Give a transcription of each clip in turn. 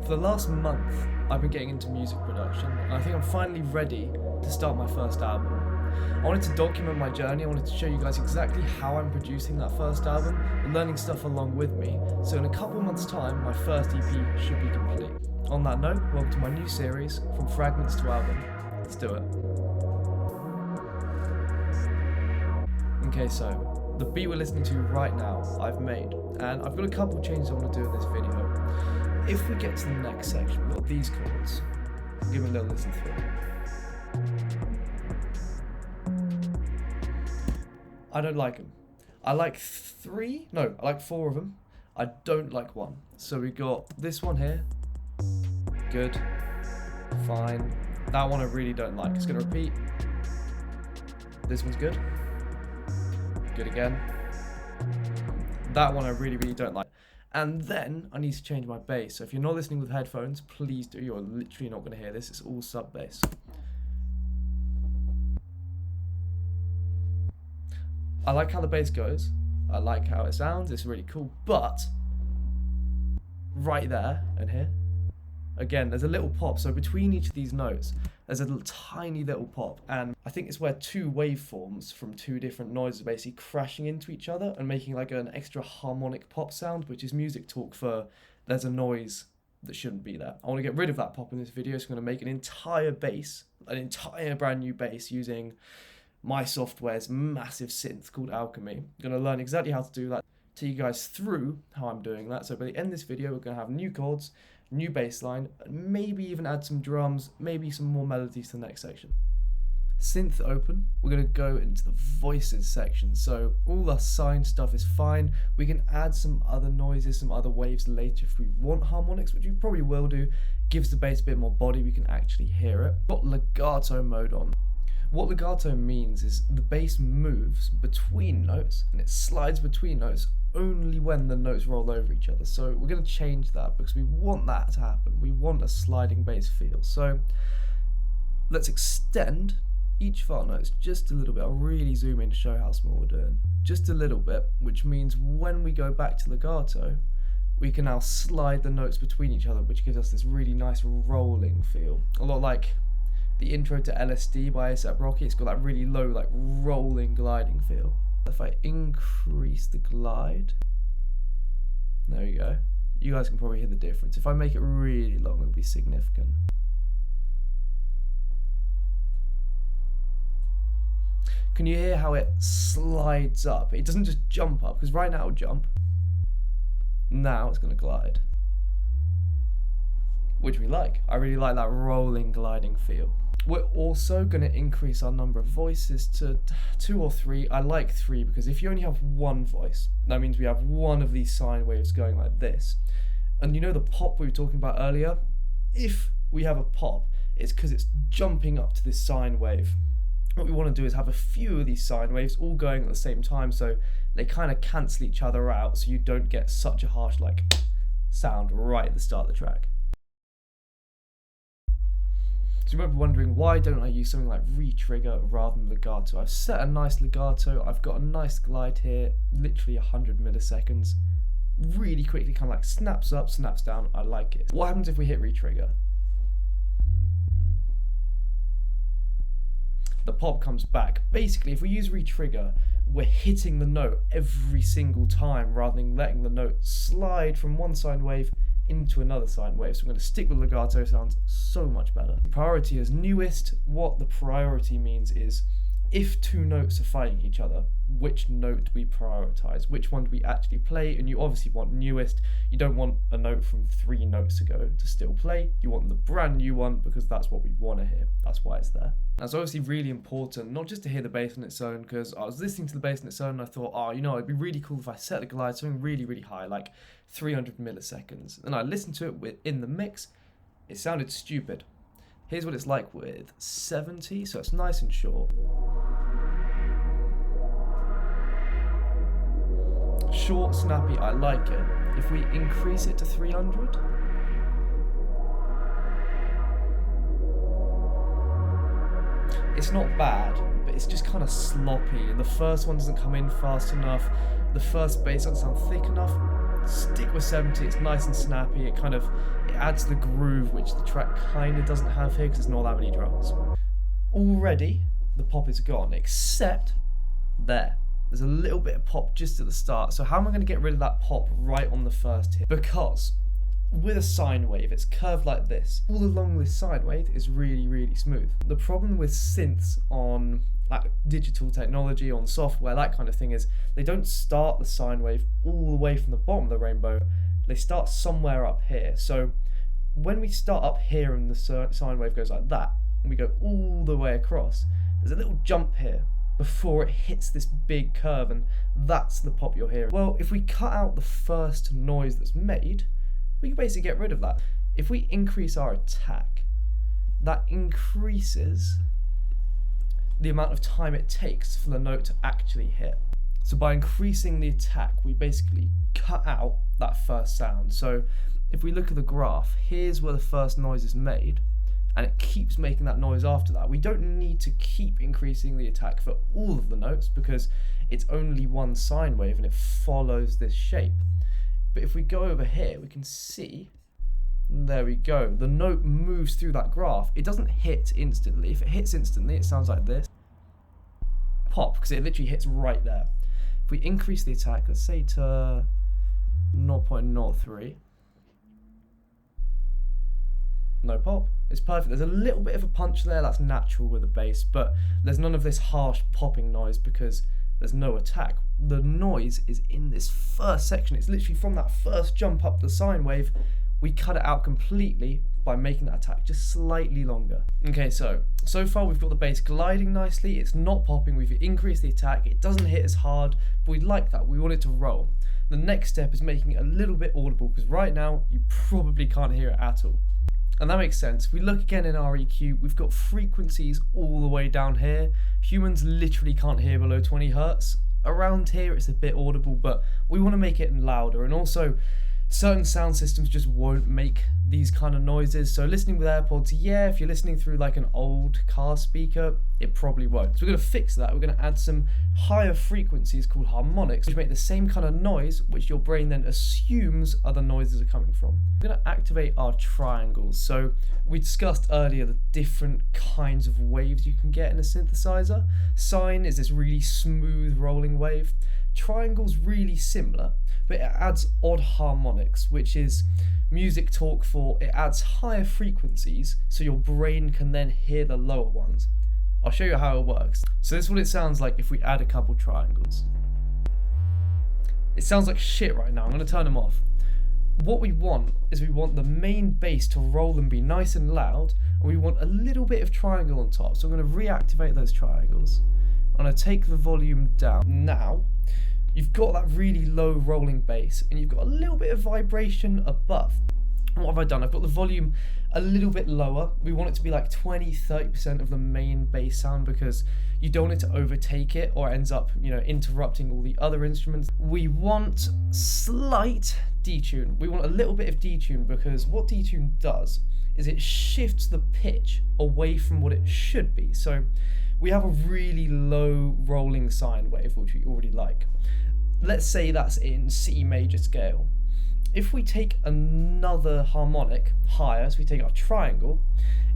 For the last month, I've been getting into music production, and I think I'm finally ready to start my first album. I wanted to document my journey. I wanted to show you guys exactly how I'm producing that first album and learning stuff along with me. So in a couple months' time, my first EP should be complete. On that note, welcome to my new series, From Fragments to Album. Let's do it. Okay, so the beat we're listening to right now, I've made, and I've got a couple changes I want to do in this video. If we get to the next section, we've got these chords. I'll give it a little listen through. I don't like them. I like I like 4 of them. I don't like one. So we got this one here. Good. Fine. That one I really don't like. It's gonna repeat. This one's good. Good again. That one I really don't like. And then I need to change my bass. So if you're not listening with headphones, please do. You're literally not going to hear this. It's all sub bass. I like how the bass goes. I like how it sounds. It's really cool. But right there and here, again, there's a little pop. So between each of these notes, there's a little tiny little pop. And I think it's where 2 waveforms from 2 different noises are basically crashing into each other and making like an extra harmonic pop sound, which is music talk for there's a noise that shouldn't be there. I want to get rid of that pop in this video, so I'm going to make an entire bass, an entire brand new bass using my software's massive synth called Alchemy. I'm going to learn exactly how to do that, take you guys through how I'm doing that. So by the end of this video, we're going to have new chords, new bass line, and maybe even add some drums, maybe some more melodies to the next section. Synth open, we're going to go into the voices section. So all the sign stuff is fine. We can add some other noises, some other waves later if we want harmonics, which we probably will do. Gives the bass a bit more body, we can actually hear it. Got legato mode on. What legato means is the bass moves between notes and it slides between notes only when the notes roll over each other. So we're going to change that because we want that to happen. We want a sliding bass feel. So let's extend each of our notes just a little bit. I'll really zoom in to show how small we're doing. Just a little bit, which means when we go back to legato, we can now slide the notes between each other, which gives us this really nice rolling feel. A lot like the intro to LSD by A$AP Rocky. It's got that really low, like rolling gliding feel. If I increase the glide, there you go. You guys can probably hear the difference. If I make it really long, it'll be significant. Can you hear how it slides up? It doesn't just jump up, because right now it'll jump. Now it's going to glide, which we like. I really like that rolling, gliding feel. We're also going to increase our number of voices to 2 or 3. I like 3 because if you only have 1 voice, that means we have 1 of these sine waves going like this. And you know the pop we were talking about earlier? If we have a pop, it's because it's jumping up to this sine wave. What we want to do is have a few of these sine waves all going at the same time, so they kind of cancel each other out, so you don't get such a harsh like sound right at the start of the track. So you might be wondering, why don't I use something like re-trigger rather than legato? I've set a nice legato, I've got a nice glide here, literally 100 milliseconds. Really quickly kind of like snaps up, snaps down, I like it. What happens if we hit re-trigger? The pop comes back. Basically, if we use re-trigger, we're hitting the note every single time rather than letting the note slide from one sine wave into another sine wave. So I'm going to stick with legato, sounds so much better. Priority is newest. What the priority means is if 2 notes are fighting each other, which note do we prioritize? Which one do we actually play? And you obviously want newest. You don't want a note from 3 notes ago to still play. You want the brand new one because that's what we want to hear. That's why it's there. That's obviously really important, not just to hear the bass on its own, because I was listening to the bass on its own and I thought, oh, you know, it'd be really cool if I set the glide something really, really high, like 300 milliseconds. And I listened to it in the mix, it sounded stupid. Here's what it's like with 70, so it's nice and short. Short, snappy, I like it. If we increase it to 300, it's not bad, but it's just kind of sloppy. The first one doesn't come in fast enough. The first bass doesn't sound thick enough. Stick with 70, it's nice and snappy. It adds the groove, which the track kind of doesn't have here because it's not that many drums. Already, the pop is gone, except there. There's a little bit of pop just at the start. So how am I going to get rid of that pop right on the first hit? Because with a sine wave, it's curved like this. All along this sine wave is really, really smooth. The problem with synths on like digital technology, on software, that kind of thing, is they don't start the sine wave all the way from the bottom of the rainbow. They start somewhere up here. So when we start up here and the sine wave goes like that, and we go all the way across, there's a little jump here before it hits this big curve, and that's the pop you're hearing. Well, if we cut out the first noise that's made, we can basically get rid of that. If we increase our attack, that increases the amount of time it takes for the note to actually hit. So by increasing the attack, we basically cut out that first sound. So if we look at the graph, here's where the first noise is made, and it keeps making that noise after that. We don't need to keep increasing the attack for all of the notes because it's only one sine wave and it follows this shape. But if we go over here, we can see, there we go, the note moves through that graph. It doesn't hit instantly. If it hits instantly, it sounds like this. Pop, because it literally hits right there. If we increase the attack, let's say to 0.03, no pop. It's perfect. There's a little bit of a punch there, that's natural with a bass, but there's none of this harsh popping noise because there's no attack. The noise is in this first section. It's literally from that first jump up the sine wave. We cut it out completely by making that attack just slightly longer. Okay, so far we've got the bass gliding nicely. It's not popping. We've increased the attack. It doesn't hit as hard, but we'd like that. We want it to roll. The next step is making it a little bit audible because right now you probably can't hear it at all. And that makes sense. If we look again in our EQ, we've got frequencies all the way down here. Humans literally can't hear below 20 Hertz. Around here it's a bit audible, but we want to make it louder. And also, certain sound systems just won't make these kind of noises. So listening with AirPods, yeah, if you're listening through like an old car speaker, it probably won't. So we're going to fix that. We're going to add some higher frequencies called harmonics, which make the same kind of noise, which your brain then assumes other noises are coming from. We're going to activate our triangles. So we discussed earlier the different kinds of waves you can get in a synthesizer. Sine is this really smooth rolling wave. Triangle's really similar, but it adds odd harmonics, which is music talk for it adds higher frequencies so your brain can then hear the lower ones. I'll show you how it works. So this is what it sounds like if we add a couple triangles. It sounds like shit right now. I'm going to turn them off. What we want is we want the main bass to roll and be nice and loud, and we want a little bit of triangle on top. So I'm going to reactivate those triangles. I'm going to take the volume down. Now, you've got that really low rolling bass and you've got a little bit of vibration above. And what have I done? I've got the volume a little bit lower. We want it to be like 20-30% of the main bass sound because you don't want it to overtake it or it ends up, interrupting all the other instruments. We want slight detune. We want a little bit of detune because what detune does is it shifts the pitch away from what it should be. So we have a really low rolling sine wave, which we already like. Let's say that's in C major scale. If we take another harmonic higher, so we take our triangle,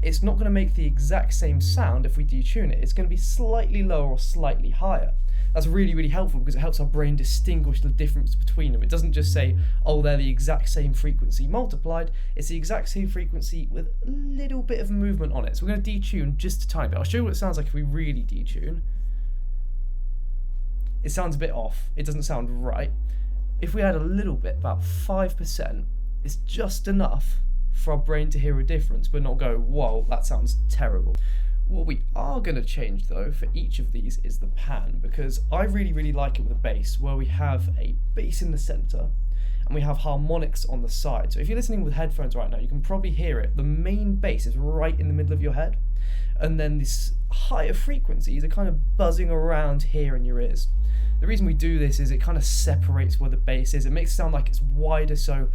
it's not going to make the exact same sound if we detune it. It's going to be slightly lower or slightly higher. That's really, really helpful because it helps our brain distinguish the difference between them. It doesn't just say, oh, they're the exact same frequency multiplied. It's the exact same frequency with a little bit of movement on it. So we're going to detune just a tiny bit. I'll show you what it sounds like if we really detune. It sounds a bit off. It doesn't sound right. If we add a little bit, about 5%, it's just enough for our brain to hear a difference, but not go, whoa, that sounds terrible. What we are going to change though for each of these is the pan, because I really, really like it with a bass, where we have a bass in the center and we have harmonics on the side. So if you're listening with headphones right now, you can probably hear it. The main bass is right in the middle of your head, and then these higher frequencies are kind of buzzing around here in your ears. The reason we do this is it kind of separates where the bass is. It makes it sound like it's wider, so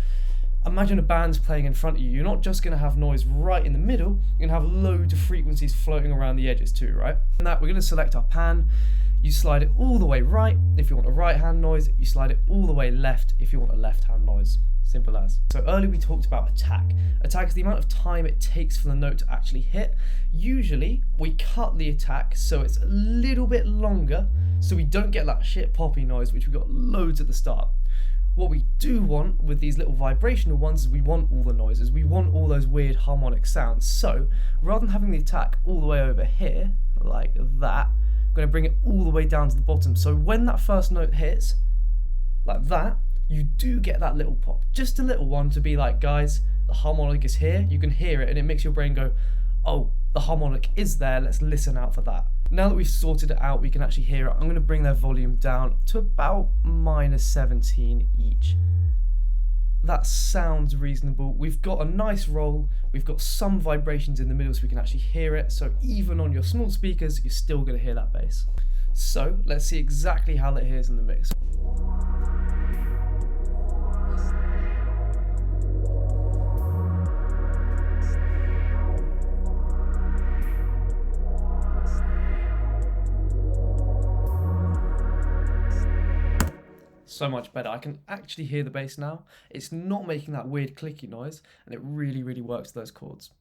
imagine a band's playing in front of you. You're not just going to have noise right in the middle, you're going to have loads of frequencies floating around the edges too, right? And that, we're going to select our pan. You slide it all the way right if you want a right hand noise, you slide it all the way left if you want a left hand noise. Simple as. So earlier we talked about attack. Attack is the amount of time it takes for the note to actually hit. Usually we cut the attack so it's a little bit longer so we don't get that shit poppy noise which we got loads at the start. What we do want with these little vibrational ones is we want all the noises. We want all those weird harmonic sounds. So rather than having the attack all the way over here, like that, I'm going to bring it all the way down to the bottom. So when that first note hits, like that, you do get that little pop. Just a little one to be like, guys, the harmonic is here. You can hear it and it makes your brain go, oh, the harmonic is there. Let's listen out for that. Now that we've sorted it out, we can actually hear it. I'm going to bring their volume down to about -17 each. That sounds reasonable. We've got a nice roll. We've got some vibrations in the middle so we can actually hear it. So even on your small speakers, you're still going to hear that bass. So let's see exactly how that hears in the mix. So much better. I can actually hear the bass now. It's not making that weird clicky noise, and it really, really works those chords.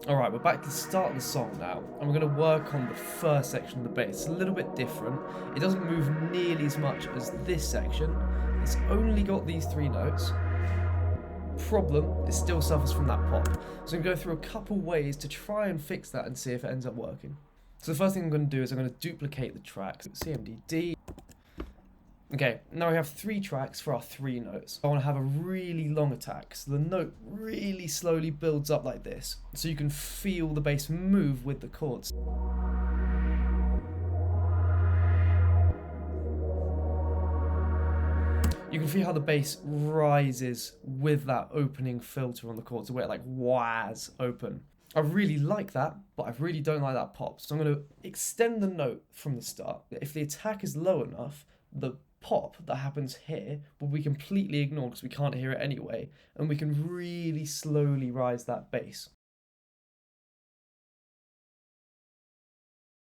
Alright, we're back to the start of the song now, and we're going to work on the first section of the bass. It's a little bit different. It doesn't move nearly as much as this section. It's only got these 3 notes. Problem, it still suffers from that pop. So I'm going to go through a couple ways to try and fix that and see if it ends up working. So the first thing I'm going to do is I'm going to duplicate the tracks. CMD-D. Okay, now we have 3 tracks for our 3 notes. I want to have a really long attack, so the note really slowly builds up like this, so you can feel the bass move with the chords. You can feel how the bass rises with that opening filter on the chords, where it like whas open. I really like that, but I really don't like that pop. So I'm going to extend the note from the start. If the attack is low enough, the pop that happens here will be completely ignored because we can't hear it anyway, and we can really slowly rise that bass.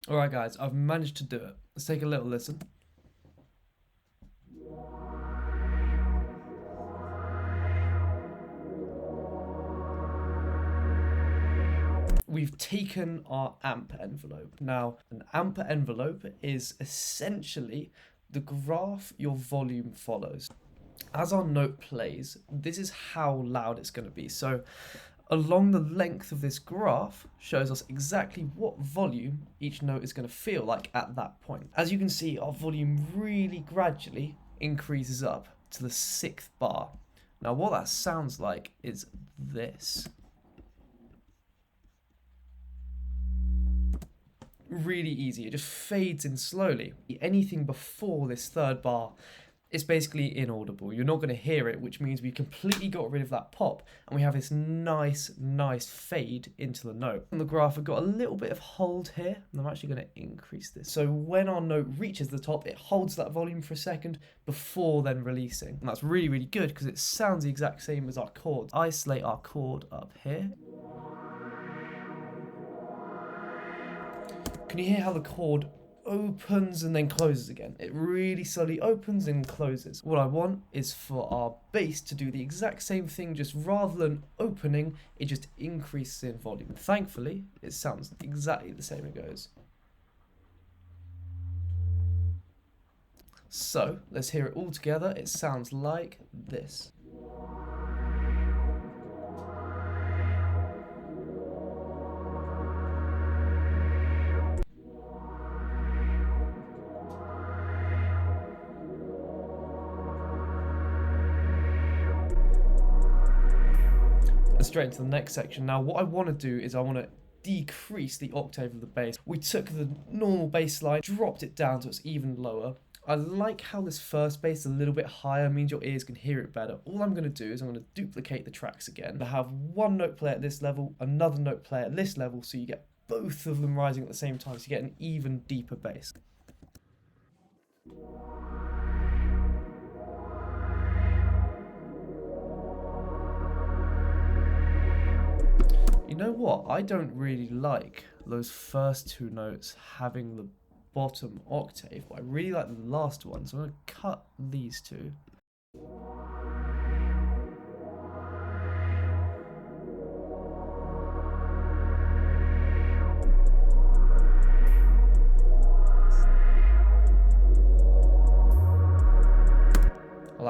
Alright guys, I've managed to do it. Let's take a little listen. We've taken our amp envelope. Now, an amp envelope is essentially the graph your volume follows. As our note plays, this is how loud it's going to be. So along the length of this graph shows us exactly what volume each note is going to feel like at that point. As you can see, our volume really gradually increases up to the 6th bar. Now what that sounds like is this. Really easy, it just fades in slowly. Anything before this 3rd bar is basically inaudible. You're not going to hear it, which means we completely got rid of that pop, and we have this nice fade into the note. On the graph, I've got a little bit of hold here, and I'm actually going to increase this. So when our note reaches the top, it holds that volume for a second before then releasing. And that's really, really good because it sounds the exact same as our chords. Isolate our chord up here. Can you hear how the chord opens and then closes again? It really slowly opens and closes. What I want is for our bass to do the exact same thing, just rather than opening, it just increases in volume. Thankfully, it sounds exactly the same. It goes. So, let's hear it all together. It sounds like this. Straight into the next section. Now what I want to do is I want to decrease the octave of the bass. We took the normal bass line, dropped it down so it's even lower. I like how this first bass is a little bit higher, means your ears can hear it better. All I'm going to do is I'm going to duplicate the tracks again. I have one note player at this level, another note player at this level, so you get both of them rising at the same time, so you get an even deeper bass. You know what? I don't really like those first 2 notes having the bottom octave, but I really like the last one, so I'm going to cut these 2.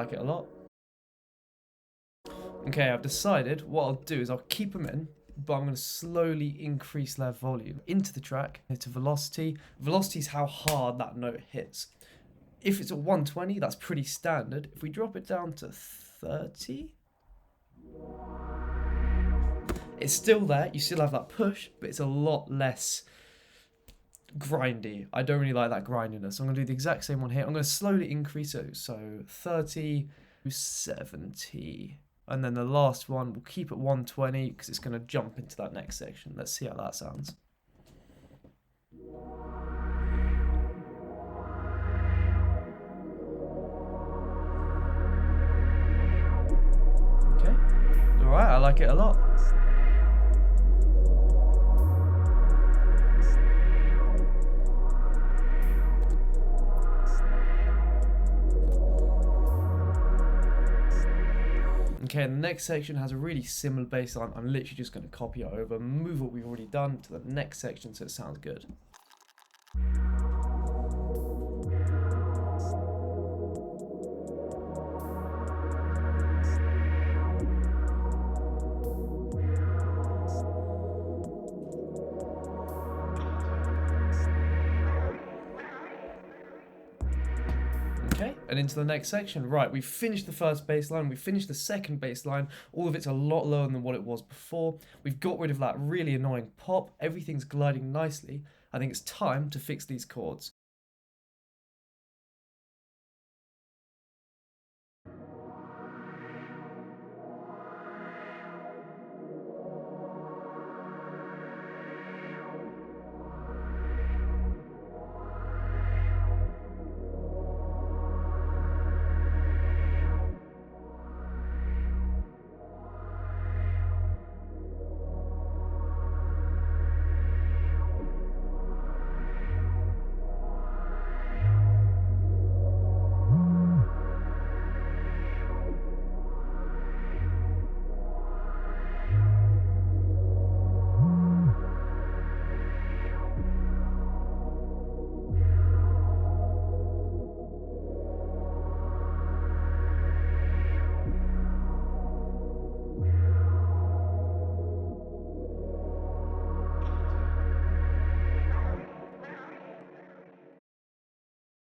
like it a lot. Okay, I've decided what I'll do is I'll keep them in, but I'm going to slowly increase their volume into the track, into velocity. Velocity is how hard that note hits. If it's at 120, that's pretty standard. If we drop it down to 30, it's still there. You still have that push, but it's a lot less grindy. I don't really like that grindiness. So I'm going to do the exact same one here. I'm going to slowly increase it. So 30 to 70. And then the last one, we'll keep at 120 because it's going to jump into that next section. Let's see how that sounds. Okay. All right, I like it a lot. Okay, and the next section has a really similar bass line. I'm literally just going to copy it over, move what we've already done to the next section so it sounds good. Okay, and into the next section. Right, we've finished the first bass line, we've finished the second bass line. All of it's a lot lower than what it was before. We've got rid of that really annoying pop. Everything's gliding nicely. I think it's time to fix these chords.